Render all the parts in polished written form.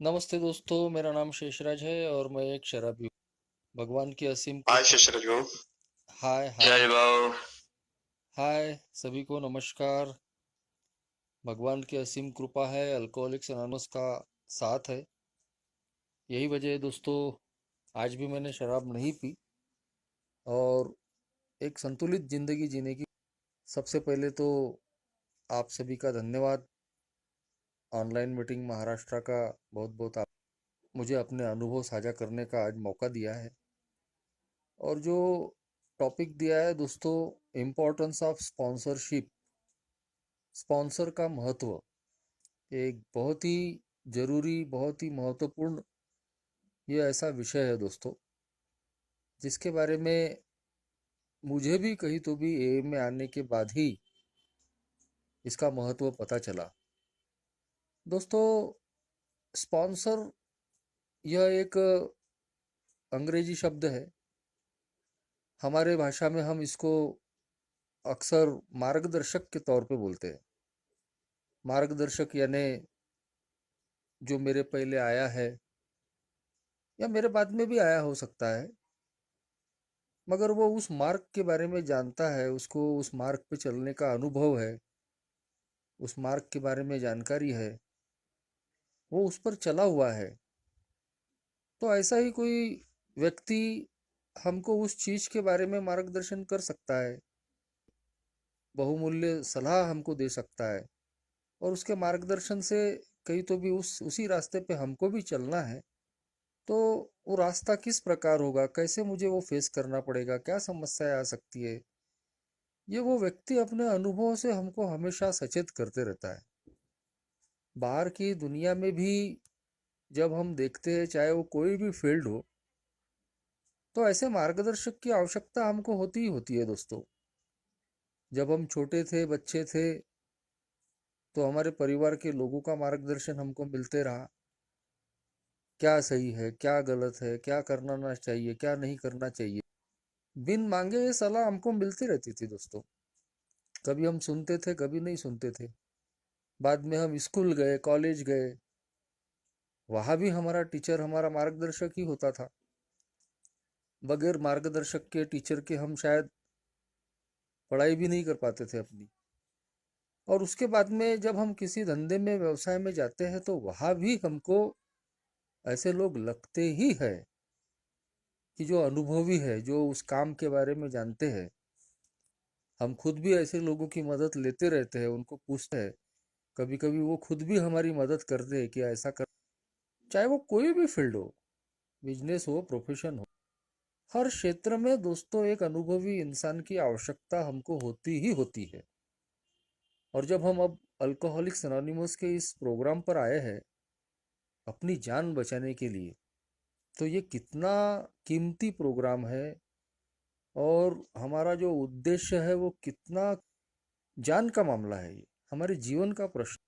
नमस्ते दोस्तों, मेरा नाम शेषराज है और मैं एक शराबी हूँ। भगवान की असीम हाय कृपा। शशरज भाऊ। हाय जय हाय भाऊ। हाय सभी को नमस्कार। भगवान की असीम कृपा है, अल्कोहलिक्स अनोनिमस का साथ है। यही वजह है दोस्तों, आज भी मैंने शराब नहीं पी और एक संतुलित जिंदगी जीने की। सबसे पहले तो आप सभी का धन्यवाद। ऑनलाइन मीटिंग महाराष्ट्र का बहुत बहुत आप मुझे अपने अनुभव साझा करने का आज मौका दिया है। और जो टॉपिक दिया है दोस्तों, इम्पोर्टेंस ऑफ स्पॉन्सरशिप, स्पॉन्सर का महत्व, एक बहुत ही जरूरी, बहुत ही महत्वपूर्ण ये ऐसा विषय है दोस्तों, जिसके बारे में मुझे भी कहीं तो भी ए में आने के बाद ही इसका महत्व पता चला। दोस्तों, स्पॉन्सर यह एक अंग्रेजी शब्द है। हमारे भाषा में हम इसको अक्सर मार्गदर्शक के तौर पे बोलते हैं। मार्गदर्शक यानी जो मेरे पहले आया है या मेरे बाद में भी आया हो सकता है, मगर वो उस मार्ग के बारे में जानता है, उसको उस मार्ग पे चलने का अनुभव है, उस मार्ग के बारे में जानकारी है, वो उस पर चला हुआ है। तो ऐसा ही कोई व्यक्ति हमको उस चीज के बारे में मार्गदर्शन कर सकता है, बहुमूल्य सलाह हमको दे सकता है। और उसके मार्गदर्शन से कहीं तो भी उसी रास्ते पे हमको भी चलना है। तो वो रास्ता किस प्रकार होगा, कैसे मुझे वो फेस करना पड़ेगा, क्या समस्याएं आ सकती है, ये वो व्यक्ति अपने अनुभव से हमको हमेशा सचेत करते रहता है। बाहर की दुनिया में भी जब हम देखते हैं, चाहे वो कोई भी फील्ड हो, तो ऐसे मार्गदर्शक की आवश्यकता हमको होती ही होती है दोस्तों। जब हम छोटे थे, बच्चे थे, तो हमारे परिवार के लोगों का मार्गदर्शन हमको मिलते रहा। क्या सही है, क्या गलत है, क्या करना ना चाहिए, क्या नहीं करना चाहिए, बिन मांगे ये सलाह हमको मिलती रहती थी दोस्तों। कभी हम सुनते थे, कभी नहीं सुनते थे। बाद में हम स्कूल गए, कॉलेज गए, वहां भी हमारा टीचर हमारा मार्गदर्शक ही होता था। बगैर मार्गदर्शक के, टीचर के, हम शायद पढ़ाई भी नहीं कर पाते थे अपनी। और उसके बाद में जब हम किसी धंधे में, व्यवसाय में जाते हैं, तो वहां भी हमको ऐसे लोग लगते ही है कि जो अनुभवी है, जो उस काम के बारे में जानते हैं। हम खुद भी ऐसे लोगों की मदद लेते रहते हैं, उनको पूछते हैं। कभी कभी वो खुद भी हमारी मदद करते हैं कि ऐसा कर। चाहे वो कोई भी फील्ड हो, बिजनेस हो, प्रोफेशन हो, हर क्षेत्र में दोस्तों एक अनुभवी इंसान की आवश्यकता हमको होती ही होती है। और जब हम अब अल्कोहलिक्स एनोनिमस के इस प्रोग्राम पर आए हैं अपनी जान बचाने के लिए, तो ये कितना कीमती प्रोग्राम है। और हमारा जो उद्देश्य है वो कितना जान का मामला है, ये हमारे जीवन का प्रश्न।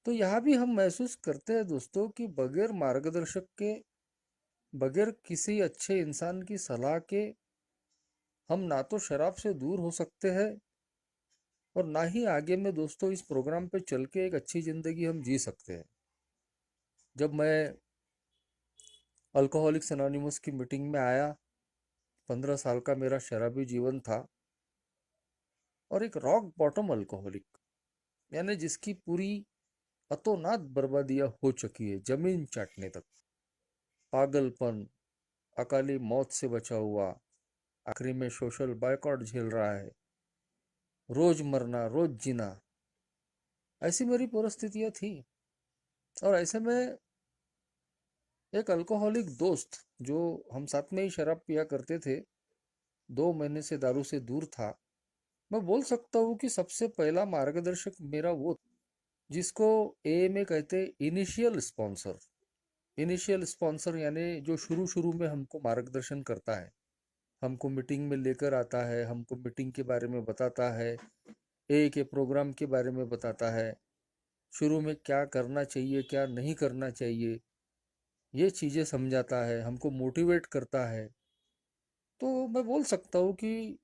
तो यहाँ भी हम महसूस करते हैं दोस्तों कि बगैर मार्गदर्शक के, बगैर किसी अच्छे इंसान की सलाह के, हम ना तो शराब से दूर हो सकते हैं और ना ही आगे में दोस्तों इस प्रोग्राम पे चल के एक अच्छी जिंदगी हम जी सकते हैं। जब मैं अल्कोहलिक्स एनोनिमस की मीटिंग में आया, 15 साल का मेरा शराबी जीवन था। और एक रॉक बॉटम अल्कोहलिक, यानी जिसकी पूरी अतोनात बर्बादियां हो चुकी है, जमीन चाटने तक, पागलपन, अकाली मौत से बचा हुआ, आखिरी में सोशल बायकॉट झेल रहा है, रोज मरना, रोज जीना, ऐसी मेरी परिस्थितियां थी। और ऐसे में एक अल्कोहलिक दोस्त, जो हम साथ में ही शराब पिया करते थे, 2 महीने से दारू से दूर था। मैं बोल सकता हूँ कि सबसे पहला मार्गदर्शक मेरा वो, जिसको ए में कहते इनिशियल स्पॉन्सर। इनिशियल स्पॉन्सर यानी जो शुरू शुरू में हमको मार्गदर्शन करता है, हमको मीटिंग में लेकर आता है, हमको मीटिंग के बारे में बताता है, ए के प्रोग्राम के बारे में बताता है, शुरू में क्या करना चाहिए, क्या नहीं करना चाहिए, ये चीज़ें समझाता है, हमको मोटिवेट करता है। तो मैं बोल सकता हूँ कि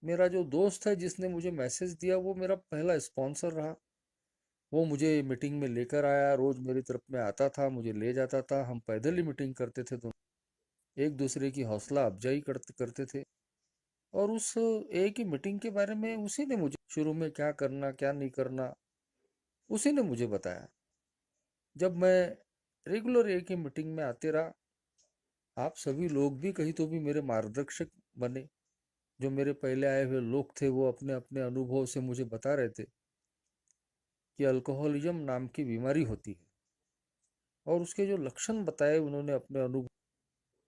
मेरा जो दोस्त है जिसने मुझे मैसेज दिया, वो मेरा पहला स्पॉन्सर रहा। वो मुझे मीटिंग में लेकर आया, रोज मेरी तरफ में आता था, मुझे ले जाता था, हम पैदल ही मीटिंग करते थे, तो एक दूसरे की हौसला अफजाई करते करते थे। और उस एक ही मीटिंग के बारे में उसी ने मुझे शुरू में क्या करना क्या नहीं करना उसी ने मुझे बताया। जब मैं रेगुलर एक ही मीटिंग में आते रहा, आप सभी लोग भी कहीं तो भी मेरे मार्गदर्शक बने। जो मेरे पहले आए हुए लोग थे वो अपने अपने अनुभव से मुझे बता रहे थे कि अल्कोहलिज्म नाम की बीमारी होती है, और उसके जो लक्षण बताए उन्होंने अपने अनुभव।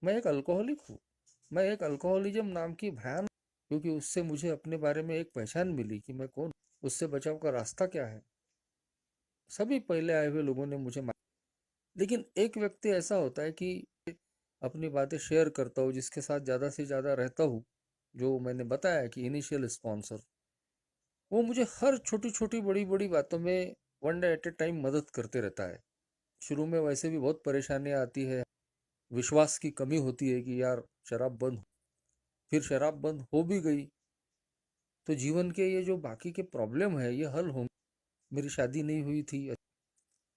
मैं एक अल्कोहलिक हूँ, मैं एक अल्कोहलिज्म नाम की भयान, क्योंकि उससे मुझे अपने बारे में एक पहचान मिली कि मैं कौन, उससे बचाव का रास्ता क्या है। सभी पहले आए हुए लोगों ने मुझे लेकिन एक व्यक्ति ऐसा होता है कि अपनी बातें शेयर करता हूँ, जिसके साथ ज़्यादा से ज़्यादा रहता हूँ, जो मैंने बताया कि इनिशियल स्पॉन्सर, वो मुझे हर छोटी छोटी बड़ी बड़ी बातों में one day at A time मदद करते रहता है। शुरू में वैसे भी बहुत परेशानियाँ आती है, विश्वास की कमी होती है कि यार शराब बंद हो। फिर शराब बंद हो भी गई तो जीवन के ये जो बाकी के प्रॉब्लम है ये हल होंगे। मेरी शादी नहीं हुई थी,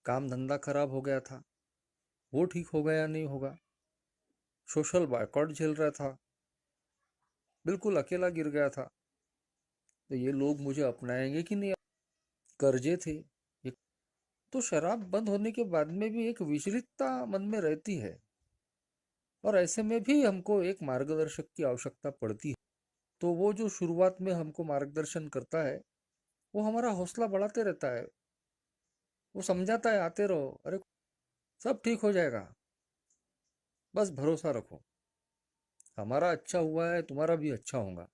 काम धंधा खराब हो गया था, वो ठीक होगा या नहीं होगा, सोशल बायकॉट झेल रहा था, बिल्कुल अकेला गिर गया था, तो ये लोग मुझे अपनाएंगे कि नहीं। कर्जे थे ये, तो शराब बंद होने के बाद में भी एक विचलितता मन में रहती है, और ऐसे में भी हमको एक मार्गदर्शक की आवश्यकता पड़ती है। तो वो जो शुरुआत में हमको मार्गदर्शन करता है वो हमारा हौसला बढ़ाते रहता है। वो समझाता है आते रहो, अरे सब ठीक हो जाएगा, बस भरोसा रखो, हमारा अच्छा हुआ है तुम्हारा भी अच्छा होगा।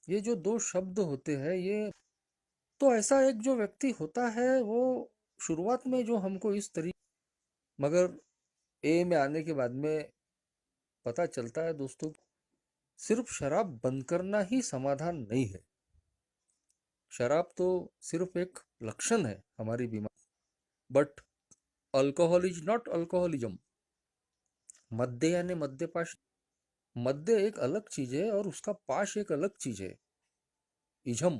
ये जो दो शब्द होते हैं ये, तो ऐसा एक जो व्यक्ति होता है वो शुरुआत में जो हमको इस तरीके, मगर ए में आने के बाद में पता चलता है दोस्तों, सिर्फ शराब बंद करना ही समाधान नहीं है। शराब तो सिर्फ एक लक्षण है हमारी बीमारी, but alcohol is not alcoholism. मद्य यानी मद्यपाश, मद्य एक अलग चीज है और उसका पाश एक अलग चीज है, इजम।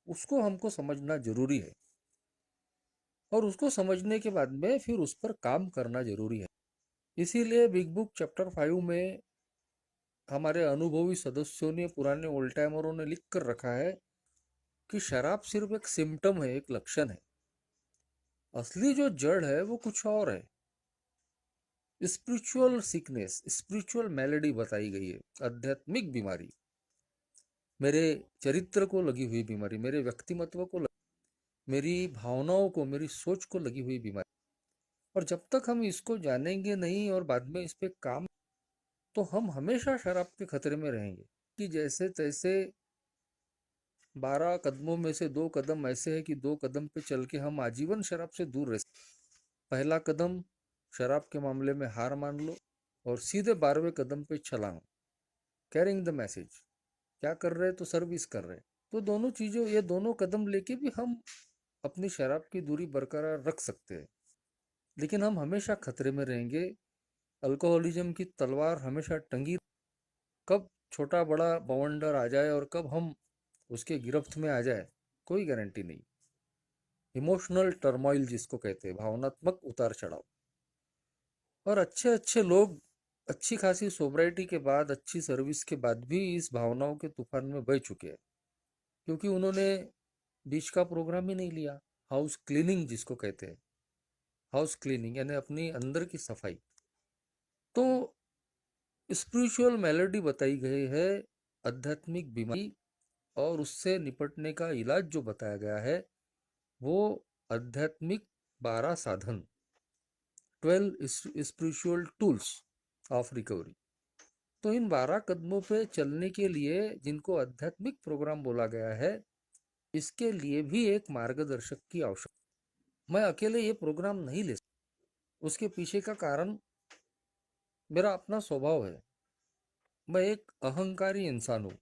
उसको हमको समझना जरूरी है, और उसको समझने के बाद में फिर उस पर काम करना जरूरी है। इसीलिए बिग बुक चैप्टर 5 में हमारे अनुभवी सदस्यों ने, पुराने ओल्ड टाइमरों ने लिख कर रखा है कि शराब सिर्फ एक सिम्टम है, एक लक्षण है। असली जो जड़ है वो कुछ और है। स्पिरिचुअल सिकनेस, स्पिरिचुअल मैलेडी बताई गई है, आध्यात्मिक बीमारी, मेरे चरित्र को लगी हुई बीमारी, मेरे व्यक्तिमत्व को मेरी भावनाओं को, मेरी सोच को लगी हुई बीमारी। और जब तक हम इसको जानेंगे नहीं और बाद में इस पे काम, तो हम हमेशा शराब के खतरे में रहेंगे। कि जैसे तैसे 12 कदमों में से 2 कदम ऐसे है कि 2 कदम पे चल के हम आजीवन शराब से दूर रह सकते। पहला कदम शराब के मामले में हार मान लो, और सीधे 12वें कदम पे छलांग, कैरिंग द मैसेज। क्या कर रहे तो सर्विस कर रहे। तो दोनों चीजों, ये दोनों कदम लेके भी हम अपनी शराब की दूरी बरकरार रख सकते हैं, लेकिन हम हमेशा खतरे में रहेंगे। अल्कोहलिज्म की तलवार हमेशा टंगी, कब छोटा बड़ा बवंडर आ जाए और कब हम उसके गिरफ्त में आ जाए, कोई गारंटी नहीं। इमोशनल टर्मोइल जिसको कहते हैं, भावनात्मक उतार चढ़ाव। और अच्छे अच्छे लोग अच्छी खासी सोब्राइटी के बाद, अच्छी सर्विस के बाद भी इस भावनाओं के तूफान में बह चुके हैं, क्योंकि उन्होंने बीच का प्रोग्राम ही नहीं लिया। हाउस क्लीनिंग जिसको कहते हैं, हाउस क्लीनिंग यानी अपनी अंदर की सफाई। तो स्पिरिचुअल मेलोडी बताई गई है, आध्यात्मिक बीमारी, और उससे निपटने का इलाज जो बताया गया है वो आध्यात्मिक 12 साधन, 12 स्पिरिचुअल टूल्स ऑफ रिकवरी। तो इन 12 कदमों पे चलने के लिए, जिनको आध्यात्मिक प्रोग्राम बोला गया है, इसके लिए भी एक मार्गदर्शक की आवश्यकता। मैं अकेले ये प्रोग्राम नहीं ले सकता। उसके पीछे का कारण मेरा अपना स्वभाव है। मैं एक अहंकारी इंसान हूँ,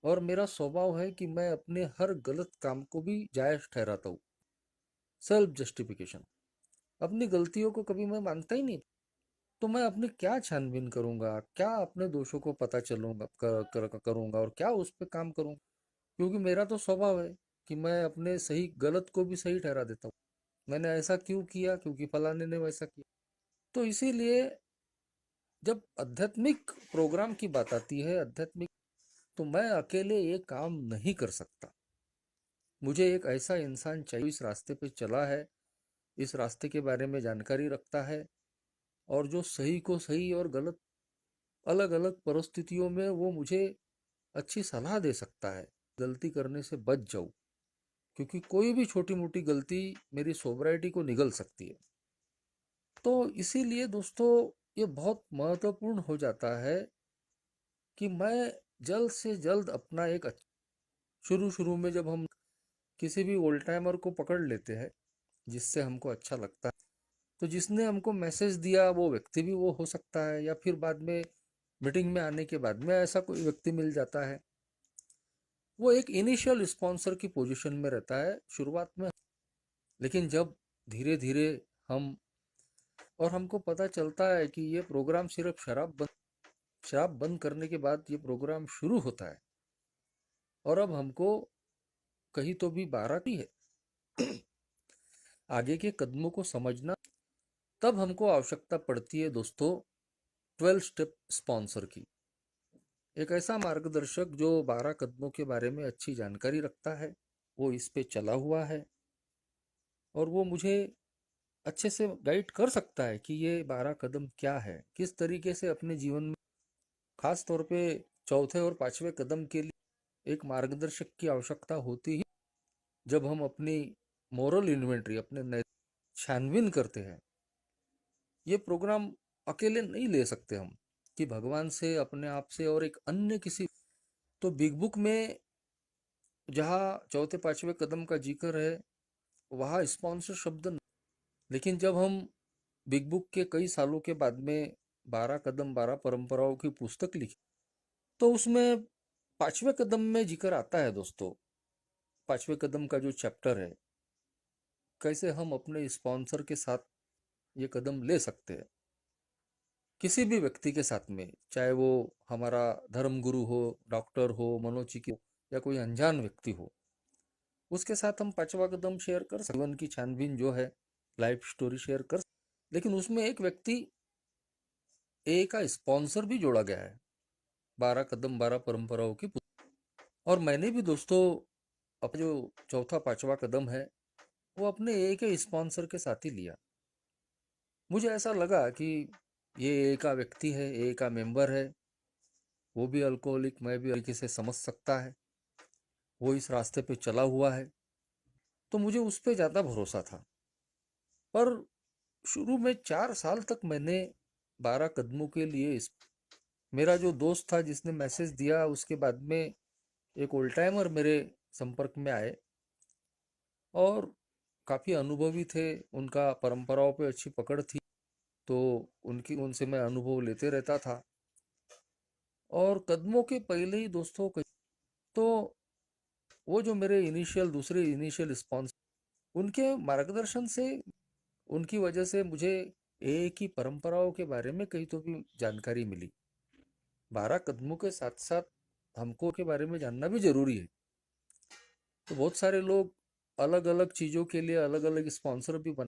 और मेरा स्वभाव है कि मैं अपने हर गलत काम को भी जायज ठहराता हूँ। सेल्फ जस्टिफिकेशन, अपनी गलतियों को कभी मैं मानता ही नहीं। तो मैं अपनी क्या छानबीन करूंगा, क्या अपने दोषों को पता चलूंगा करूंगा, और क्या उस पर काम करूंगा, क्योंकि मेरा तो स्वभाव है कि मैं अपने सही गलत को भी सही ठहरा देता हूँ। मैंने ऐसा क्यों किया, क्योंकि फलाने ने वैसा किया। तो इसीलिए जब आध्यात्मिक प्रोग्राम की बात आती है, आध्यात्मिक, तो मैं अकेले ये काम नहीं कर सकता। मुझे एक ऐसा इंसान चाहिए इस रास्ते पे चला है, इस रास्ते के बारे में जानकारी रखता है, और जो सही को सही और गलत अलग अलग परिस्थितियों में वो मुझे अच्छी सलाह दे सकता है, गलती करने से बच जाऊं। क्योंकि कोई भी छोटी मोटी गलती मेरी सोबराइटी को निगल सकती है। तो इसीलिए दोस्तों ये बहुत महत्वपूर्ण हो जाता है कि मैं जल्द से जल्द अपना एक शुरू शुरू में जब हम किसी भी ओल्ड टाइमर को पकड़ लेते हैं जिससे हमको अच्छा लगता है, तो जिसने हमको मैसेज दिया वो व्यक्ति भी वो हो सकता है, या फिर बाद में मीटिंग में आने के बाद में ऐसा कोई व्यक्ति मिल जाता है। वो एक इनिशियल स्पॉन्सर की पोजीशन में रहता है शुरुआत में, लेकिन जब धीरे धीरे हम और हमको पता चलता है कि ये प्रोग्राम सिर्फ शराब बंद करने के बाद ये प्रोग्राम शुरू होता है, और अब हमको कहीं तो भी बाराती है आगे के कदमों को समझना, तब हमको आवश्यकता पड़ती है दोस्तों 12 स्टेप स्पॉन्सर की। एक ऐसा मार्गदर्शक जो 12 कदमों के बारे में अच्छी जानकारी रखता है, वो इस पे चला हुआ है, और वो मुझे अच्छे से गाइड कर सकता है कि ये 12 कदम क्या है, किस तरीके से अपने जीवन में, खास तौर पे चौथे और पांचवें कदम के लिए एक मार्गदर्शक की आवश्यकता होती है। जब हम अपनी मोरल इन्वेंट्री, अपने छानबीन करते हैं, ये प्रोग्राम अकेले नहीं ले सकते हम, कि भगवान से, अपने आप से और एक अन्य किसी। तो बिग बुक में जहाँ चौथे पांचवें कदम का जिक्र है वहाँ स्पॉन्सर शब्द नहीं। लेकिन जब हम बिग बुक के कई सालों के बाद में 12 कदम 12 परंपराओं की पुस्तक लिखी, तो उसमें पांचवें कदम में जिक्र आता है दोस्तों। पांचवें कदम का जो चैप्टर है, कैसे हम अपने स्पॉन्सर के साथ ये कदम ले सकते हैं, किसी भी व्यक्ति के साथ में, चाहे वो हमारा धर्म गुरु हो, डॉक्टर हो, मनोचिकित्सक हो, या कोई अनजान व्यक्ति हो, उसके साथ हम पांचवा कदम शेयर कर सकते, जीवन की छानबीन जो है, लाइफ स्टोरी शेयर कर। लेकिन उसमें एक व्यक्ति ए का स्पॉन्सर भी जोड़ा गया है 12 कदम 12 परंपराओं की और मैंने भी दोस्तों अपना जो चौथा पांचवा कदम है वो अपने ए के स्पॉन्सर के साथ ही लिया। मुझे ऐसा लगा कि ये ए का व्यक्ति है, ए का मेंबर है, वो भी अल्कोहलिक, मैं भी तरीके से समझ सकता है, वो इस रास्ते पे चला हुआ है, तो मुझे उस पर ज़्यादा भरोसा था। पर शुरू में 4 साल तक मैंने 12 कदमों के लिए मेरा जो दोस्त था जिसने मैसेज दिया, उसके बाद में एक ओल्ड टाइमर मेरे संपर्क में आए और काफ़ी अनुभवी थे, उनका परंपराओं पे अच्छी पकड़ थी, तो उनसे मैं अनुभव लेते रहता था। और कदमों के पहले ही दोस्तों तो वो जो मेरे दूसरे इनिशियल स्पॉन्स, उनके मार्गदर्शन से, उनकी वजह से मुझे ए की परंपराओं के बारे में कहीं तो भी जानकारी मिली। 12 कदमों के साथ साथ हमको के बारे में जानना भी जरूरी है। तो बहुत सारे लोग अलग अलग चीज़ों के लिए अलग अलग स्पॉन्सर भी बन,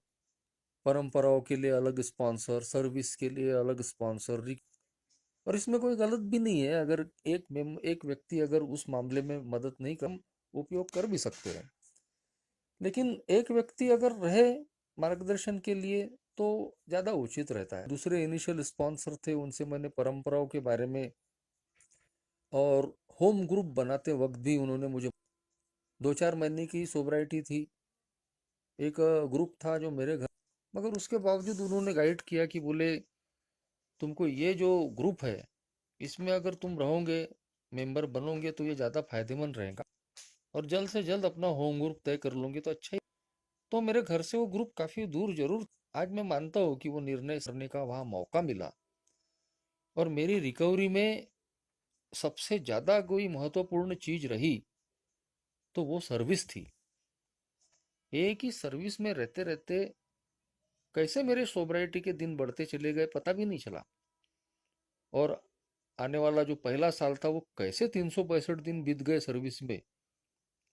परंपराओं के लिए अलग स्पॉन्सर, सर्विस के लिए अलग स्पॉन्सर, और इसमें कोई गलत भी नहीं है। अगर एक व्यक्ति अगर उस मामले में मदद नहीं कर, उपयोग कर भी सकते हैं। लेकिन एक व्यक्ति अगर रहे मार्गदर्शन के लिए तो ज़्यादा उचित रहता है। दूसरे इनिशियल स्पॉन्सर थे, उनसे मैंने परंपराओं के बारे में, और होम ग्रुप बनाते वक्त भी उन्होंने मुझे 2-4 महीने की सोबराइटी थी, एक ग्रुप था जो मेरे घर, मगर उसके बावजूद उन्होंने गाइड किया कि बोले तुमको ये जो ग्रुप है इसमें अगर तुम रहोगे, मेंबर बनोगे, तो ये ज़्यादा फायदेमंद रहेगा, और जल्द से जल्द अपना होम ग्रुप तय कर लोगे तो अच्छा ही। तो मेरे घर से वो ग्रुप काफ़ी दूर जरूर, आज मैं मानता हूँ कि वो निर्णय करने का वहाँ मौका मिला, और मेरी रिकवरी में सबसे ज़्यादा कोई महत्वपूर्ण चीज़ रही तो वो सर्विस थी। एक ही सर्विस में रहते रहते कैसे मेरे सोबराइटी के दिन बढ़ते चले गए पता भी नहीं चला, और आने वाला जो पहला साल था वो कैसे 365 दिन बीत गए सर्विस में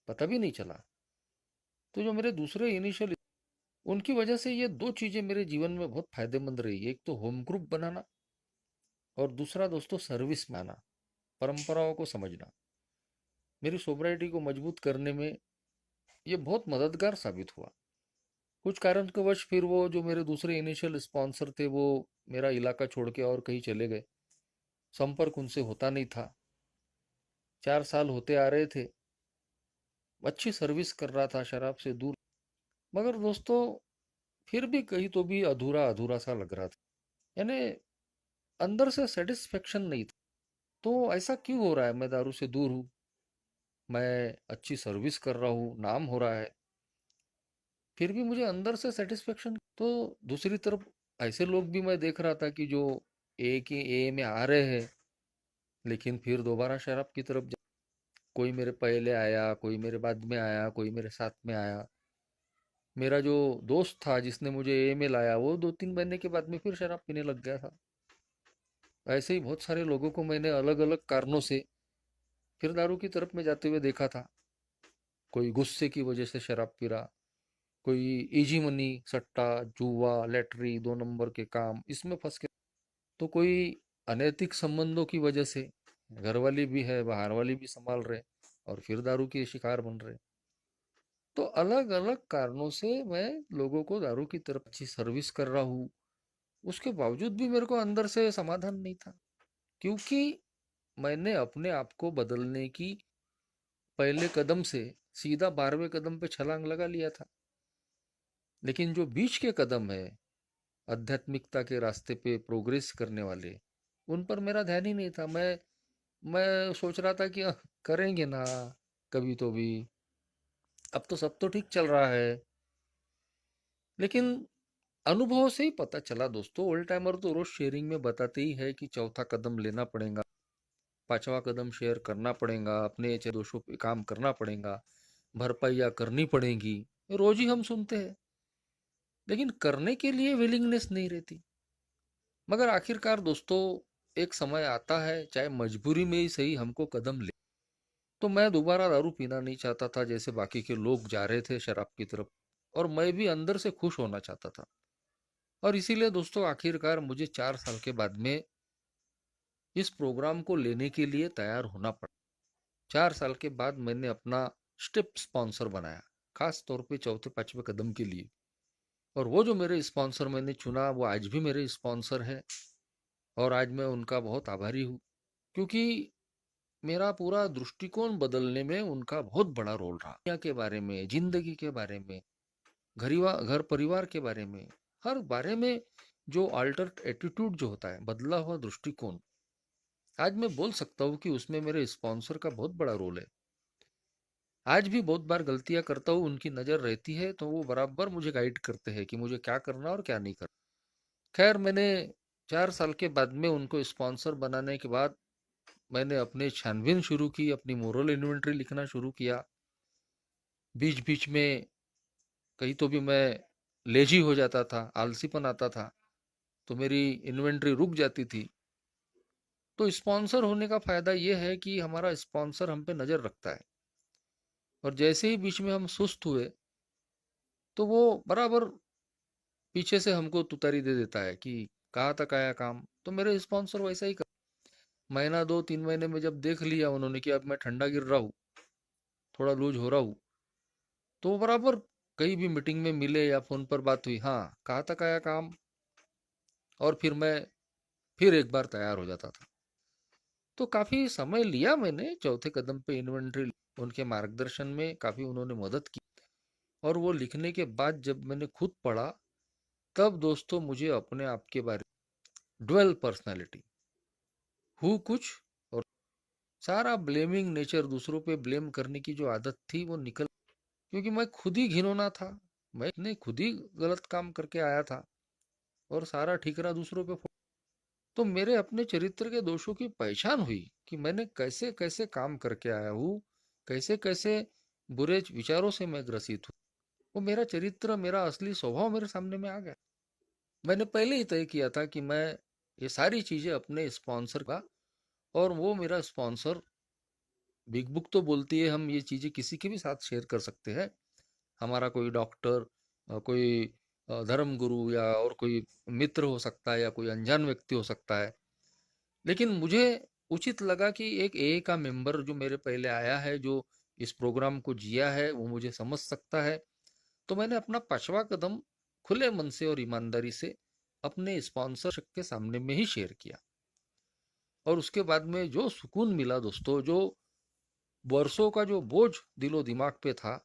पता भी नहीं चला। तो जो मेरे दूसरे इनिशियल, उनकी वजह से ये दो चीजें मेरे जीवन में बहुत फायदेमंद रही। एक तो होम ग्रुप बनाना, और दूसरा दोस्तों सर्विस में आना, परंपराओं को समझना। मेरी सोब्राइटी को मजबूत करने में ये बहुत मददगार साबित हुआ। कुछ कारणवश फिर वो जो मेरे दूसरे इनिशियल स्पॉन्सर थे वो मेरा इलाका छोड़ के और कहीं चले गए, संपर्क उनसे होता नहीं था। 4 साल होते आ रहे थे, अच्छी सर्विस कर रहा था, शराब से दूर। मगर दोस्तों फिर भी कहीं तो भी अधूरा अधूरा सा लग रहा था, यानी अंदर से सेटिस्फेक्शन नहीं था। तो ऐसा क्यों हो रहा है? मैं दारू से दूर हूँ, मैं अच्छी सर्विस कर रहा हूँ, नाम हो रहा है, फिर भी मुझे अंदर से सेटिस्फेक्शन। तो दूसरी तरफ ऐसे लोग भी मैं देख रहा था कि जो ए के ए में आ रहे हैं, लेकिन फिर दोबारा शराब की तरफ कोई मेरे पहले आया, कोई मेरे बाद में आया, कोई मेरे साथ में आया। मेरा जो दोस्त था जिसने मुझे ए में लाया, वो 2-3 महीने के बाद में फिर शराब पीने लग गया था। ऐसे ही बहुत सारे लोगों को मैंने अलग अलग कारणों से फिर दारू की तरफ में जाते हुए देखा था। कोई गुस्से की वजह से शराब पी रहा, कोई इजी मनी, सट्टा, जुआ, लैटरी, 2 नंबर के काम, इसमें फंस के, तो कोई अनैतिक संबंधों की वजह से, घर वाली भी है, बाहर वाली भी संभाल रहे, और फिर दारू के शिकार बन रहे। तो अलग अलग कारणों से मैं लोगों को दारू की तरफ अच्छी सर्विस कर रहा हूँ, उसके बावजूद भी मेरे को अंदर से समाधान नहीं था। क्योंकि मैंने अपने आप को बदलने की पहले कदम से सीधा 12वें कदम पे छलांग लगा लिया था। लेकिन जो बीच के कदम है, आध्यात्मिकता के रास्ते पे प्रोग्रेस करने वाले, उन पर मेरा ध्यान ही नहीं था। मैं सोच रहा था कि करेंगे ना कभी तो भी, अब तो सब तो ठीक चल रहा है। लेकिन अनुभव से ही पता चला दोस्तों, ओल्ड टाइमर तो रोज शेयरिंग में बताते ही है कि चौथा कदम लेना पड़ेगा, 5वां कदम शेयर करना पड़ेगा, अपने दोषों पे काम करना पड़ेगा, भरपाइयाँ करनी पड़ेगी। रोज ही हम सुनते हैं, लेकिन करने के लिए विलिंगनेस नहीं रहती। मगर आखिरकार दोस्तों एक समय आता है, चाहे मजबूरी में ही सही, हमको कदम ले। तो मैं दोबारा दारू पीना नहीं चाहता था जैसे बाकी के लोग जा रहे थे शराब की तरफ, और मैं भी अंदर से खुश होना चाहता था। और इसीलिए दोस्तों आखिरकार मुझे 4 साल के बाद में इस प्रोग्राम को लेने के लिए तैयार होना पड़ा। 4 साल के बाद मैंने अपना स्टेप स्पॉन्सर बनाया, खास तौर पे चौथे 5वें कदम के लिए। और वो जो मेरे स्पॉन्सर मैंने चुना, वो आज भी मेरे स्पॉन्सर है, और आज मैं उनका बहुत आभारी हूँ। क्योंकि मेरा पूरा दृष्टिकोण बदलने में उनका बहुत बड़ा रोल रहा। दुनिया के बारे में, जिंदगी के बारे में, घर परिवार के बारे में, हर बारे में जो अल्टर एटीट्यूड जो होता है, बदला हुआ दृष्टिकोण, आज मैं बोल सकता हूँ कि उसमें मेरे स्पॉन्सर का बहुत बड़ा रोल है। आज भी बहुत बार गलतियां करता हूँ, उनकी नज़र रहती है, तो वो बराबर मुझे गाइड करते हैं कि मुझे क्या करना और क्या नहीं करना। खैर मैंने 4 साल के बाद में उनको स्पॉन्सर बनाने के बाद मैंने अपने छानबीन शुरू की, अपनी मोरल इन्वेंट्री लिखना शुरू किया। बीच बीच में कहीं तो भी मैं लेजी हो जाता था, आलसीपन आता था, तो मेरी इन्वेंट्री रुक जाती थी। तो स्पॉन्सर होने का फायदा ये है कि हमारा स्पॉन्सर हम पे नज़र रखता है, और जैसे ही बीच में हम सुस्त हुए, तो वो बराबर पीछे से हमको तुतारी दे देता है कि कहाँ तक आया काम। तो मेरे स्पॉन्सर वैसा ही कर, महीना 2-3 महीने में जब देख लिया उन्होंने कि अब मैं ठंडा गिर रहा हूँ, थोड़ा लूज हो रहा हूँ, तो वो बराबर कहीं भी मीटिंग में मिले या फोन पर बात हुई, हाँ कहाँ तक आया काम, और फिर मैं फिर एक बार तैयार हो जाता था। तो काफी समय लिया मैंने चौथे कदम पे इन्वेंट्री, उनके मार्गदर्शन में काफी उन्होंने मदद की। और वो लिखने के बाद जब मैंने खुद पढ़ा, तब दोस्तों मुझे अपने आप के बारे, ड्वेल पर्सनालिटी, हु कुछ, और सारा ब्लेमिंग नेचर, दूसरों पे ब्लेम करने की जो आदत थी वो निकल। क्योंकि मैं खुद ही घिनौना था, मैं खुद ही गलत काम करके आया था, और सारा ठिकरा दूसरों पे तो मेरे अपने चरित्र के दोषों की पहचान हुई कि मैंने कैसे कैसे काम करके आया हूँ, कैसे कैसे बुरे विचारों से मैं ग्रसित हूँ। वो मेरा चरित्र, मेरा असली स्वभाव मेरे सामने में आ गया। मैंने पहले ही तय किया था कि मैं ये सारी चीजें अपने स्पॉन्सर का, और वो मेरा स्पॉन्सर, बिग बुक तो बोलती है हम ये चीजें किसी के भी साथ शेयर कर सकते हैं, हमारा कोई डॉक्टर, कोई धर्म गुरु या और कोई मित्र हो सकता है या कोई अनजान व्यक्ति हो सकता है। लेकिन मुझे उचित लगा कि एक ए का मेंबर जो मेरे पहले आया है, जो इस प्रोग्राम को जिया है, वो मुझे समझ सकता है। तो मैंने अपना 5वां कदम खुले मन से और ईमानदारी से अपने स्पॉन्सर के सामने में ही शेयर किया। और उसके बाद में जो सुकून मिला दोस्तों, जो वर्षों का जो बोझ दिलो दिमाग पे था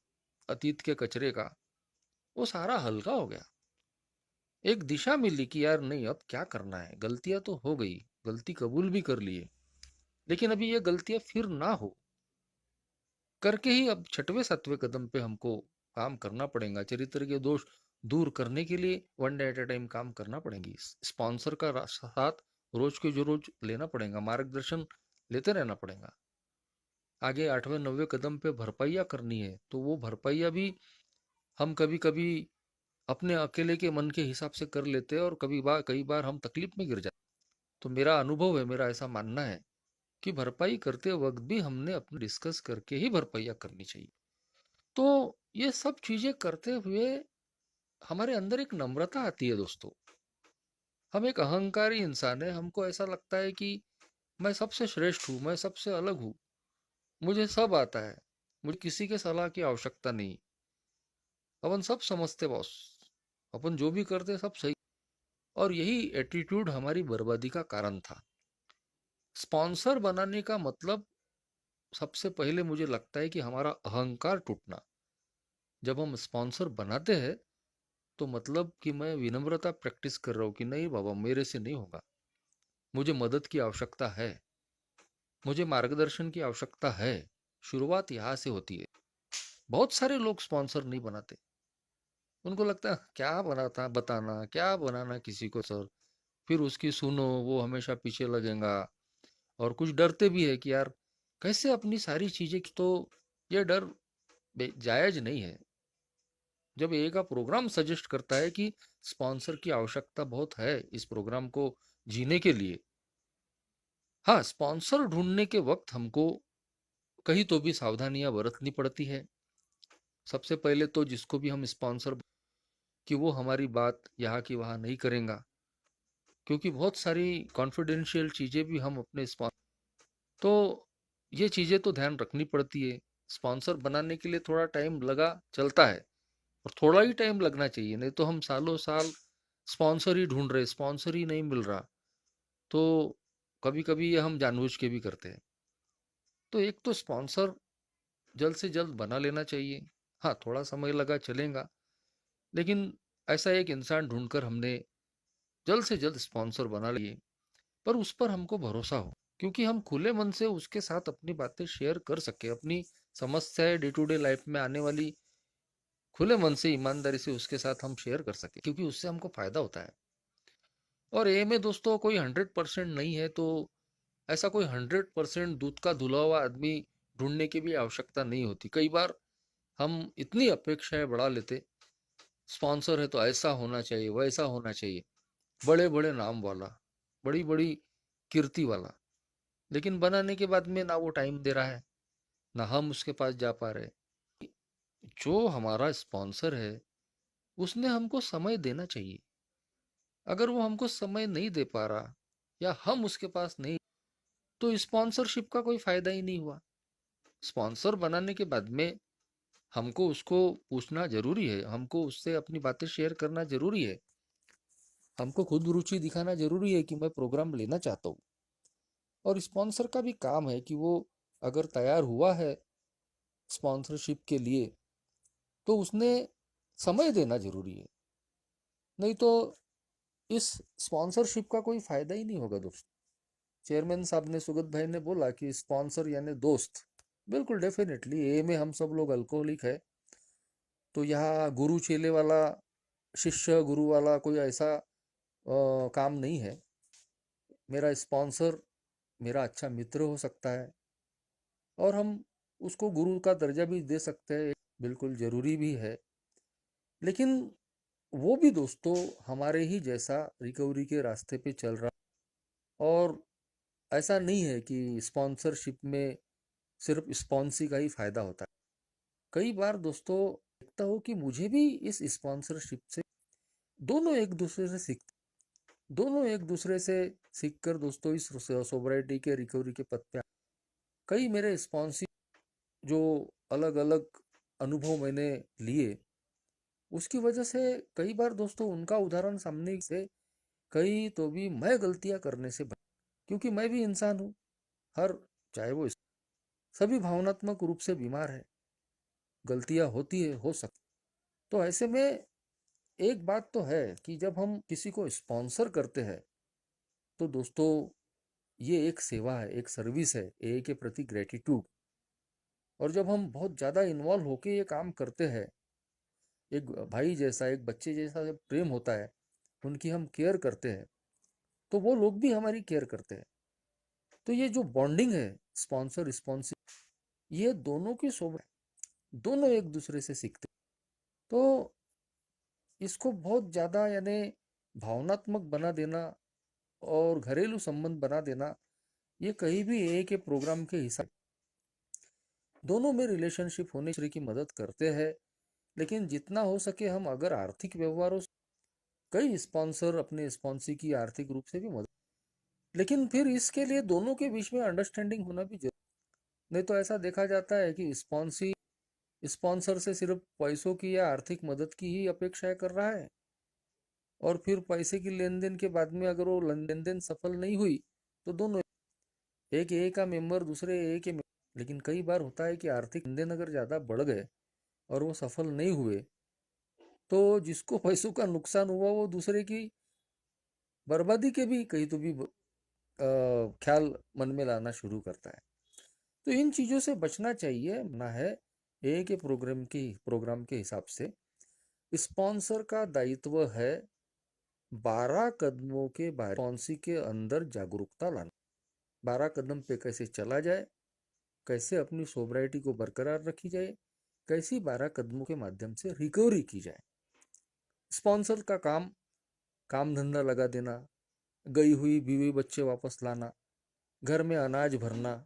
अतीत के कचरे का, वो सारा हल्का हो गया। एक दिशा मिली कि यार नहीं, अब क्या करना है, गलतियां तो हो गई, गलती कबूल भी कर लिए, लेकिन अभी ये गलतियां फिर ना हो करके ही अब 6वें 7वें कदम पे हमको काम करना पड़ेगा। चरित्र के दोष दूर करने के लिए one day at A time काम करना पड़ेगी। स्पॉन्सर का साथ रोज के जो रोज लेना पड़ेगा, मार्गदर्शन लेते रहना पड़ेगा। आगे 8वें 9वें कदम पे भरपाइयाँ करनी है, तो वो भरपाइयाँ भी हम कभी कभी अपने अकेले के मन के हिसाब से कर लेते हैं, और कई बार हम तकलीफ में गिर जाते। तो मेरा अनुभव है, मेरा ऐसा मानना है कि भरपाई करते वक्त भी हमने अपने डिस्कस करके ही भरपाइयाँ करनी चाहिए। तो ये सब चीजें करते हुए हमारे अंदर एक नम्रता आती है दोस्तों। हम एक अहंकारी इंसान है, हमको ऐसा लगता है कि मैं सबसे श्रेष्ठ हूँ, मैं सबसे अलग हूँ, मुझे सब आता है, मुझे किसी के सलाह की आवश्यकता नहीं, अपन सब समझते बॉस, अपन जो भी करते सब सही। और यही एटीट्यूड हमारी बर्बादी का कारण था। स्पॉन्सर बनाने का मतलब सबसे पहले मुझे लगता है कि हमारा अहंकार टूटना। जब हम स्पॉन्सर बनाते हैं तो मतलब कि मैं विनम्रता प्रैक्टिस कर रहा हूँ कि नहीं बाबा, मेरे से नहीं होगा, मुझे मदद की आवश्यकता है, मुझे मार्गदर्शन की आवश्यकता है। शुरुआत यहाँ से होती है। बहुत सारे लोग स्पॉन्सर नहीं बनाते, उनको लगता है क्या बनाता बताना, क्या बनाना किसी को सर, फिर उसकी सुनो, वो हमेशा पीछे लगेगा। और कुछ डरते भी है कि यार कैसे अपनी सारी चीजें, तो ये डर जायज नहीं है। जब ए का प्रोग्राम सजेस्ट करता है कि स्पॉन्सर की आवश्यकता बहुत है इस प्रोग्राम को जीने के लिए, हाँ, स्पॉन्सर ढूंढने के वक्त हमको कहीं तो भी सावधानियां बरतनी पड़ती है। सबसे पहले तो जिसको भी हम स्पॉन्सर, कि वो हमारी बात यहाँ की वहाँ नहीं करेगा, क्योंकि बहुत सारी कॉन्फिडेंशियल चीजें भी हम अपने तो ये चीजें तो ध्यान रखनी पड़ती है। स्पॉन्सर बनाने के लिए थोड़ा टाइम लगा, चलता है, और थोड़ा ही टाइम लगना चाहिए, नहीं तो हम सालों साल स्पॉन्सर ही ढूंढ रहे, स्पॉन्सर ही नहीं मिल रहा। तो कभी कभी ये हम जानबूझ के भी करते हैं। तो एक तो स्पॉन्सर जल्द से जल्द बना लेना चाहिए। हाँ, थोड़ा समय लगा चलेगा, लेकिन ऐसा एक इंसान ढूंढकर हमने जल्द से जल्द स्पॉन्सर बना लिए, पर उस पर हमको भरोसा हो, क्योंकि हम खुले मन से उसके साथ अपनी बातें शेयर कर सके, अपनी समस्याएं डे टू डे लाइफ में आने वाली खुले मन से ईमानदारी से उसके साथ हम शेयर कर सके, क्योंकि उससे हमको फायदा होता है। और ए में दोस्तों कोई 100% नहीं है, तो ऐसा कोई 100% दूध का धुला हुआ आदमी ढूंढने की भी आवश्यकता नहीं होती। कई बार हम इतनी अपेक्षाएं बढ़ा लेते, स्पॉन्सर है तो ऐसा होना चाहिए, वैसा होना चाहिए, बड़े बड़े नाम वाला, बड़ी बड़ी कीर्ति वाला, लेकिन बनाने के बाद में ना वो टाइम दे रहा है, ना हम उसके पास जा पा रहे। जो हमारा स्पॉन्सर है उसने हमको समय देना चाहिए। अगर वो हमको समय नहीं दे पा रहा या हम उसके पास नहीं, तो स्पॉन्सरशिप का कोई फायदा ही नहीं हुआ। स्पॉन्सर बनाने के बाद में हमको उसको पूछना जरूरी है, हमको उससे अपनी बातें शेयर करना जरूरी है, हमको खुद रुचि दिखाना जरूरी है कि मैं प्रोग्राम लेना चाहता हूँ। और स्पॉन्सर का भी काम है कि वो अगर तैयार हुआ है स्पॉन्सरशिप के लिए, तो उसने समय देना जरूरी है, नहीं तो इस स्पॉन्सरशिप का कोई फायदा ही नहीं होगा दोस्त। चेयरमैन साहब ने, सुगत भाई ने बोला कि स्पॉन्सर यानी दोस्त, बिल्कुल डेफिनेटली ए में हम सब लोग अल्कोहलिक है, तो यहाँ गुरु चेले वाला, शिष्य गुरु वाला कोई ऐसा काम नहीं है। मेरा स्पॉन्सर मेरा अच्छा मित्र हो सकता है, और हम उसको गुरु का दर्जा भी दे सकते हैं, बिल्कुल जरूरी भी है। लेकिन वो भी दोस्तों हमारे ही जैसा रिकवरी के रास्ते पे चल रहा, और ऐसा नहीं है कि स्पॉन्सरशिप में सिर्फ स्पॉन्सी का ही फायदा होता है। कई बार दोस्तों देखता हूँ कि मुझे भी इस स्पॉन्सरशिप से दोनों एक दूसरे से सीखते, दोनों एक दूसरे से सीखकर दोस्तों इस सोब्राइटी के रिकवरी के पथ पे कई मेरे स्पॉन्सी जो अलग अलग अनुभव मैंने लिए, उसकी वजह से कई बार दोस्तों उनका उदाहरण सामने से कई तो भी मैं गलतियां करने से क्योंकि मैं भी इंसान हूँ, हर चाहे वो सभी भावनात्मक रूप से बीमार है, गलतियां होती है, हो सकती। तो ऐसे में एक बात तो है कि जब हम किसी को स्पॉन्सर करते हैं तो दोस्तों ये एक सेवा है, एक सर्विस है, ए के प्रति ग्रेटिट्यूड। और जब हम बहुत ज़्यादा इन्वॉल्व होके ये काम करते हैं, एक भाई जैसा, एक बच्चे जैसा जब प्रेम होता है, उनकी हम केयर करते हैं, तो वो लोग भी हमारी केयर करते हैं। तो ये जो बॉन्डिंग है स्पॉन्सर रिस्पॉन्सिव, ये दोनों की सोबत, दोनों एक दूसरे से सीखते। तो इसको बहुत ज़्यादा यानी भावनात्मक बना देना और घरेलू संबंध बना देना, ये कहीं भी एक के प्रोग्राम के हिसाब दोनों में रिलेशनशिप होने की मदद करते हैं। लेकिन जितना हो सके हम अगर आर्थिक व्यवहारों, कई स्पॉन्सर अपने स्पॉन्सी की आर्थिक रूप से भी मदद, लेकिन फिर इसके लिए दोनों के बीच में अंडरस्टैंडिंग होना भी जरूरी। नहीं तो ऐसा देखा जाता है कि स्पॉन्सी स्पॉन्सर से सिर्फ पैसों की या आर्थिक मदद की ही अपेक्षाएं कर रहा है, और फिर पैसे की लेन देन के बाद में अगर वो लेन देन सफल नहीं हुई तो दोनों, एक ए का मेंबर दूसरे ए के लेकिन कई बार होता है कि आर्थिक लेन देन अगर ज़्यादा बढ़ गए और वो सफल नहीं हुए, तो जिसको पैसों का नुकसान हुआ वो दूसरे की बर्बादी के भी कहीं तो भी ख्याल मन में लाना शुरू करता है। तो इन चीज़ों से बचना चाहिए ना है। ए के प्रोग्राम के हिसाब से स्पॉन्सर का दायित्व है 12 कदमों के बारे पॉलिसी के अंदर जागरूकता लाना। 12 कदम पे कैसे चला जाए, कैसे अपनी सोब्राइटी को बरकरार रखी जाए, कैसी 12 कदमों के माध्यम से रिकवरी की जाए। स्पॉन्सर का काम धंधा लगा देना, गई हुई बीवी बच्चे वापस लाना, घर में अनाज भरना,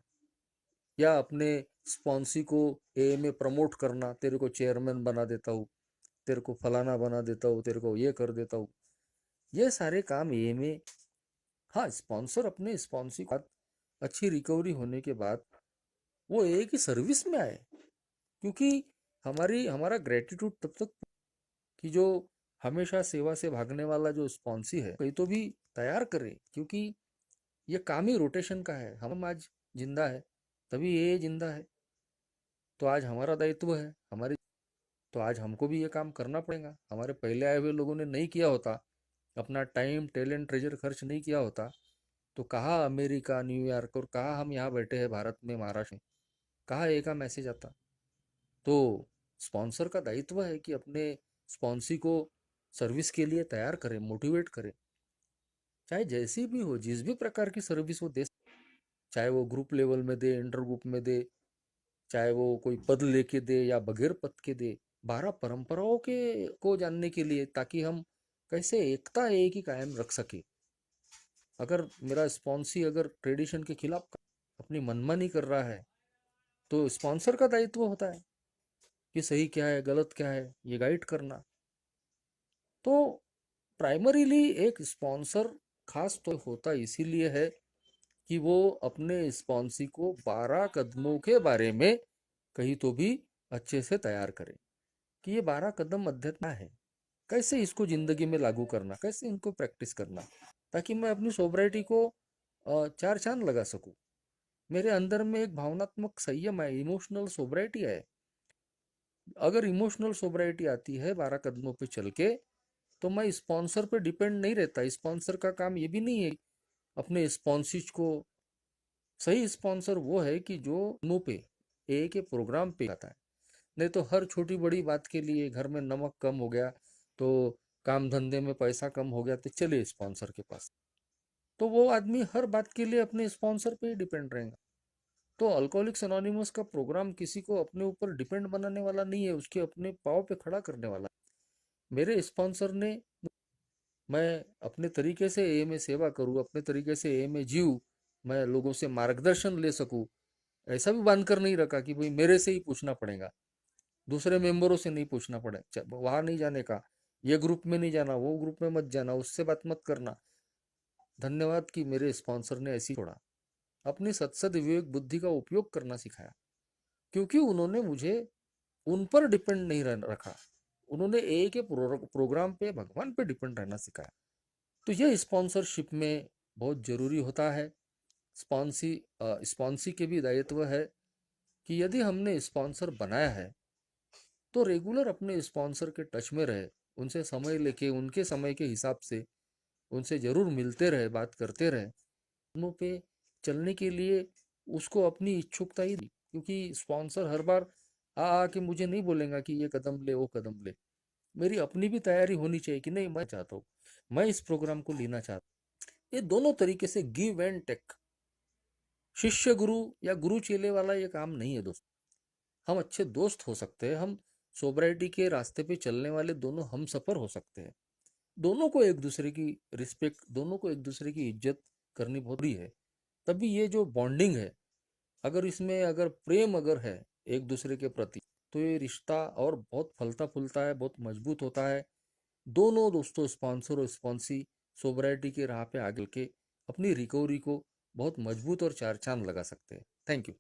या अपने स्पॉन्सी को ए में प्रमोट करना, तेरे को चेयरमैन बना देता हूँ, तेरे को फलाना बना देता हूँ, तेरे को ये कर देता हूँ, ये सारे काम ए में। हाँ, स्पॉन्सर अपने स्पॉन्सी को अच्छी रिकवरी होने के बाद वो ए की सर्विस में आए, क्योंकि हमारा ग्रेटिट्यूड तब तक कि जो हमेशा सेवा से भागने वाला जो स्पॉन्सी है कहीं तो भी तैयार करे, क्योंकि ये काम ही रोटेशन का है। हम आज जिंदा है तभी ये जिंदा है, तो आज हमारा दायित्व है, हमारी, तो आज हमको भी ये काम करना पड़ेगा। हमारे पहले आए हुए लोगों ने नहीं किया होता, अपना टाइम टैलेंट ट्रेजर खर्च नहीं किया होता, तो कहाँ अमेरिका न्यूयॉर्क और कहाँ हम यहाँ बैठे हैं भारत में महाराष्ट्र में, कहाँ एक का मैसेज आता। तो स्पॉन्सर का दायित्व है कि अपने स्पॉन्सी को सर्विस के लिए तैयार करें, मोटिवेट करें, चाहे जैसी भी हो, जिस भी प्रकार की सर्विस वो दे, चाहे वो ग्रुप लेवल में दे, इंटर ग्रुप में दे, चाहे वो कोई पद लेके दे या बगैर पद के दे। 12 परंपराओं के को जानने के लिए, ताकि हम कैसे एकता एक ही कायम रख सके। अगर मेरा स्पॉन्सी अगर ट्रेडिशन के खिलाफ अपनी मनमानी कर रहा है, तो स्पॉन्सर का दायित्व होता है कि सही क्या है गलत क्या है ये गाइड करना। तो प्राइमरीली एक स्पॉन्सर खास तो होता इसीलिए है कि वो अपने स्पॉन्सी को 12 कदमों के बारे में कहीं तो भी अच्छे से तैयार करे, कि ये 12 कदम अध्ययन है, कैसे इसको जिंदगी में लागू करना, कैसे इनको प्रैक्टिस करना, ताकि मैं अपनी सोब्राइटी को चार चांद लगा सकूं। मेरे अंदर में एक भावनात्मक संयम है, इमोशनल सोब्राइटी है। अगर इमोशनल सोब्राइटी आती है 12 कदमों पे चल के, तो मैं स्पॉन्सर पे डिपेंड नहीं रहता। स्पॉन्सर का काम ये भी नहीं है अपने स्पॉन्सिज को, सही स्पॉन्सर वो है कि जो मुंह पे ए के प्रोग्राम पे आता है। नहीं तो हर छोटी बड़ी बात के लिए, घर में नमक कम हो गया तो, काम धंधे में पैसा कम हो गया तो चले स्पॉन्सर के पास, तो वो आदमी हर बात के लिए अपने स्पॉन्सर पे ही डिपेंड रहेगा। तो अल्कोहलिक्स एनोनिमस का प्रोग्राम किसी को अपने ऊपर डिपेंड बनाने वाला नहीं है, उसके अपने पाँव पे खड़ा करने वाला है। मेरे स्पॉन्सर ने, मैं अपने तरीके से ए में सेवा करूँ, अपने तरीके से ए में जीऊँ, मैं लोगों से मार्गदर्शन ले सकूँ, ऐसा भी बांध कर नहीं रखा कि भाई मेरे से ही पूछना पड़ेगा। दूसरे मेंबरों से नहीं पूछना पड़े, वहां नहीं जाने का, ये ग्रुप में नहीं जाना, वो ग्रुप में मत जाना, उससे बात मत करना। धन्यवाद कि मेरे स्पॉन्सर ने ऐसी छोड़ा, अपनी सत्सद विवेक बुद्धि का उपयोग करना सिखाया, क्योंकि उन्होंने मुझे उन पर डिपेंड नहीं रखा। उन्होंने एक के प्रोग्राम पे, भगवान पे डिपेंड रहना सिखाया। तो यह स्पॉन्सरशिप में बहुत जरूरी होता है। स्पॉन्सी के भी दायित्व है कि यदि हमने स्पॉन्सर बनाया है तो रेगुलर अपने स्पॉन्सर के टच में रहे, उनसे समय लेके, उनके समय के हिसाब से उनसे जरूर मिलते रहे, बात करते रहे। दोनों पे चलने के लिए उसको अपनी इच्छुकता ही दी, क्योंकि स्पॉन्सर हर बार आ के मुझे नहीं बोलेगा कि ये कदम ले, वो कदम ले। मेरी अपनी भी तैयारी होनी चाहिए कि नहीं, मैं चाहता हूँ, मैं इस प्रोग्राम को लेना चाहता हूँ। ये दोनों तरीके से गिव एंड टेक, शिष्य गुरु या गुरु चेले वाला ये काम नहीं है दोस्त। हम अच्छे दोस्त हो सकते हैं, हम सोब्राइटी के रास्ते पे चलने वाले दोनों हम सफर हो सकते हैं। दोनों को एक दूसरे की रिस्पेक्ट, दोनों को एक दूसरे की इज्जत करनी बहुत जरूरी है। तभी ये जो बॉन्डिंग है, अगर इसमें अगर प्रेम अगर है एक दूसरे के प्रति, तो ये रिश्ता और बहुत फलता फूलता है, बहुत मजबूत होता है। दोनों दोस्तों, स्पॉन्सर और स्पॉन्सी, सोब्राइटी के राह पे आगे के अपनी रिकवरी को बहुत मजबूत और चार चांद लगा सकते हैं। Thank you.